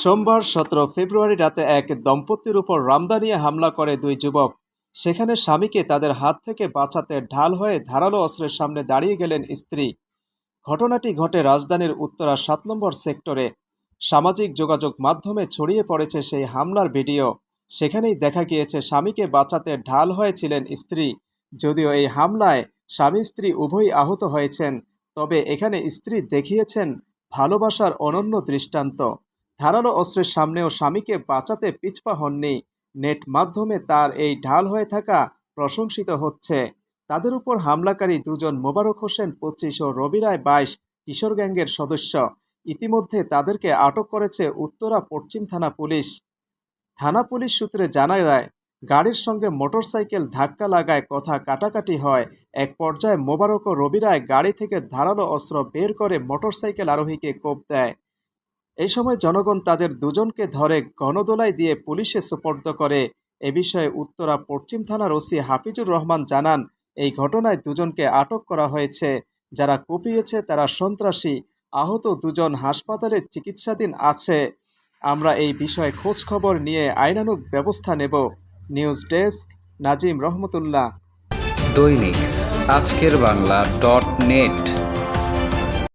সোমবার 17 ফেব্রুয়ারি রাতে এক দম্পতির উপর রামদা হামলা করে দুই যুবক। সেখানে স্বামীকে তাদের হাত থেকে বাঁচাতে ঢাল হয়ে ধারালো অস্ত্রের সামনে দাঁড়িয়ে গেলেন স্ত্রী। ঘটনাটি ঘটে রাজধানীর উত্তরা 7 নম্বর সেক্টরে। সামাজিক যোগাযোগ মাধ্যমে ছড়িয়ে পড়েছে সেই হামলার ভিডিও। সেখানেই দেখা গিয়েছে স্বামীকে বাঁচাতে ঢাল হয়েছিলেন স্ত্রী। যদিও এই হামলায় স্বামী স্ত্রী উভয়ই আহত হয়েছেন, তবে এখানে স্ত্রী দেখিয়েছেন ভালোবাসার অনন্য দৃষ্টান্ত। ধারালো অস্ত্রের সামনেও স্বামীকে বাঁচাতে পিছপা হননি। নেট মাধ্যমে তার এই ঢাল হয়ে থাকা প্রশংসিত হচ্ছে। তাদের উপর হামলাকারী দুজন মোবারক হোসেন 25 ও রবি রায় 22 কিশোর গ্যাংয়ের সদস্য। ইতিমধ্যে তাদেরকে আটক করেছে উত্তরা পশ্চিম থানা পুলিশ। থানা পুলিশ সূত্রে জানা যায়, গাড়ির সঙ্গে মোটরসাইকেল ধাক্কা লাগায় কথা কাটাকাটি হয়। এক পর্যায়ে মোবারক ও রবি রায় গাড়ি থেকে ধারালো অস্ত্র বের করে মোটরসাইকেল আরোহীকে কোপ দেয়। এই সময় জনগণ তাদের দুজনকে ধরে গণদোলাই দিয়ে পুলিশে সোপর্দ করে। এ বিষয়ে উত্তরা পশ্চিম থানার ওসি হাফিজুর রহমান জানান, এই ঘটনায় দুজনকে আটক করা হয়েছে। যারা কুপিয়েছে তারা সন্ত্রাসী। আহত দুজন হাসপাতালে চিকিৎসাধীন আছে। আমরা এই বিষয়ে খোঁজ খবর নিয়ে আইনানুগ ব্যবস্থা নেব। নিউজ ডেস্ক, নাজিম রহমতুল্লাহ। দৈনিক আজকের বাংলা .net